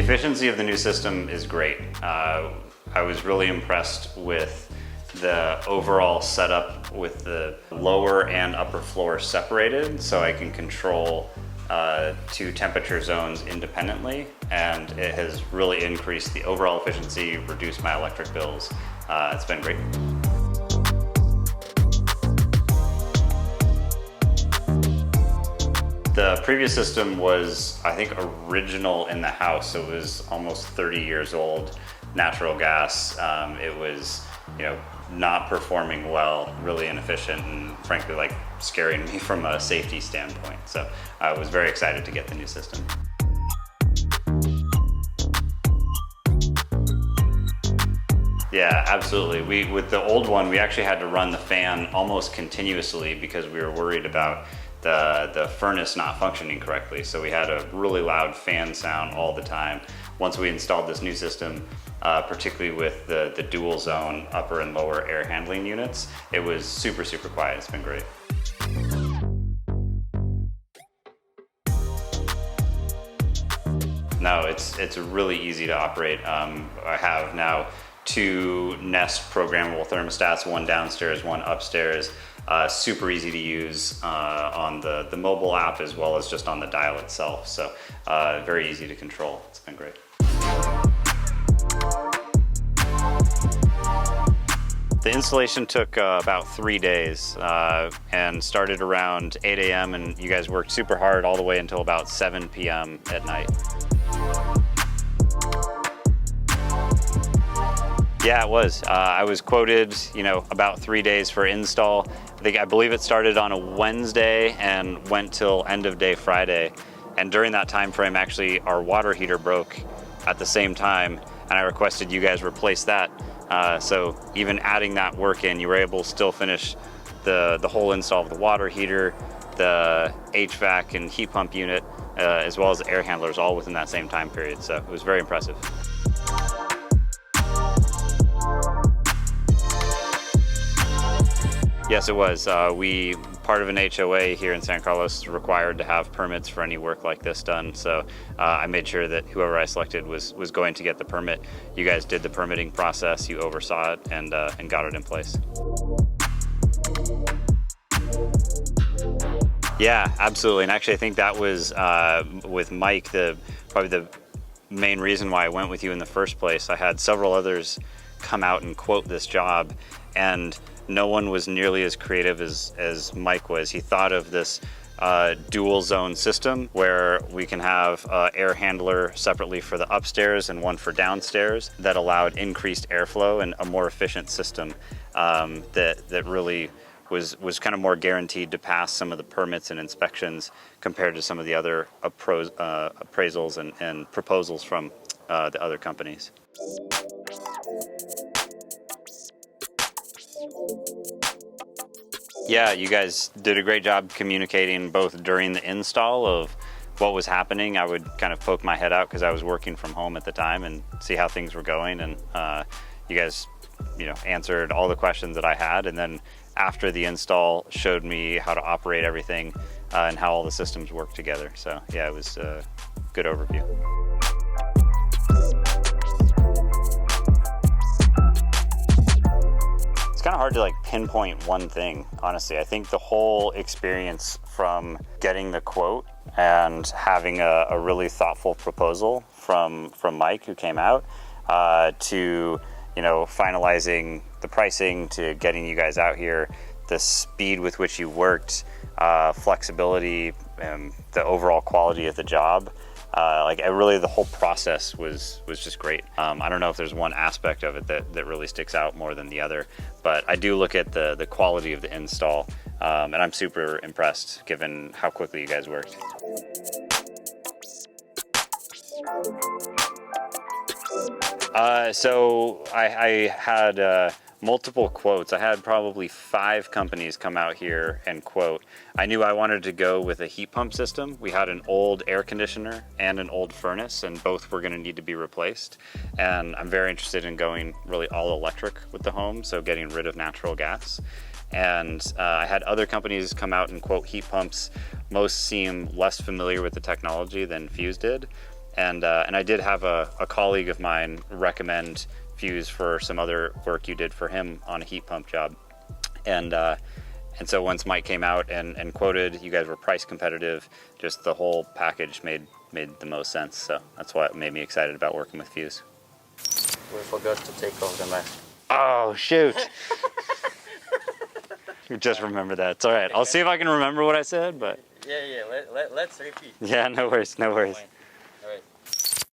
efficiency of the new system is great. I was really impressed with the overall setup with the lower and upper floor separated, so I can control two temperature zones independently, and it has really increased the overall efficiency, reduced my electric bills. It's been great. The previous system was, I think, original in the house. It was almost 30 years old, natural gas. It was, not performing well, really inefficient, and frankly, like scaring me from a safety standpoint. So I was very excited to get the new system. Yeah, absolutely. With the old one, we actually had to run the fan almost continuously because we were worried about the furnace not functioning correctly. So we had a really loud fan sound all the time. Once we installed this new system, particularly with the dual zone upper and lower air handling units, it was super, super quiet. It's been great. No, it's really easy to operate. I have now 2 Nest programmable thermostats, one downstairs, one upstairs. Super easy to use on the mobile app as well as just on the dial itself. So very easy to control. It's been great. The installation took about 3 days and started around 8 a.m. and you guys worked super hard all the way until about 7 p.m. at night. Yeah, it was. I was quoted, about 3 days for install. I believe it started on a Wednesday and went till end of day Friday. And during that time frame, actually, our water heater broke at the same time, and I requested you guys replace that. So even adding that work in, you were able to still finish the whole install of the water heater, the HVAC and heat pump unit, as well as the air handlers, all within that same time period. So it was very impressive. Yes, it was. Part of an HOA here in San Carlos is required to have permits for any work like this done. So I made sure that whoever I selected was going to get the permit. You guys did the permitting process, you oversaw it, and got it in place. Yeah, absolutely. And actually, I think that was with Mike, probably the main reason why I went with you in the first place. I had several others come out and quote this job, and no one was nearly as creative as Mike was. He thought of this dual zone system where we can have an air handler separately for the upstairs and one for downstairs that allowed increased airflow and a more efficient system that really was kind of more guaranteed to pass some of the permits and inspections compared to some of the other appraisals and proposals from the other companies. Yeah, you guys did a great job communicating both during the install of what was happening. I would kind of poke my head out because I was working from home at the time and see how things were going, and you guys answered all the questions that I had, and then after the install showed me how to operate everything and how all the systems work together. So yeah, it was a good overview. It's kind of hard to pinpoint one thing, honestly. I think the whole experience from getting the quote and having a really thoughtful proposal from Mike, who came out, to finalizing the pricing, to getting you guys out here, the speed with which you worked, flexibility, and the overall quality of the job. Really the whole process was just great. I don't know if there's one aspect of it that really sticks out more than the other, but I do look at the quality of the install, and I'm super impressed given how quickly you guys worked. So I had multiple quotes. I had probably 5 companies come out here and quote. I knew I wanted to go with a heat pump system. We had an old air conditioner and an old furnace, and both were going to need to be replaced. And I'm very interested in going really all electric with the home, so getting rid of natural gas. And I had other companies come out and quote heat pumps. Most seem less familiar with the technology than Fuse did. And I did have a colleague of mine recommend Fuse for some other work you did for him on a heat pump job. And so once Mike came out and quoted, you guys were price competitive, just the whole package made the most sense. So that's what made me excited about working with Fuse. We forgot to take off the mask. Oh, shoot. Just remember that. It's all right. I'll see if I can remember what I said, but... Yeah, let's repeat. Yeah, no worries, no worries.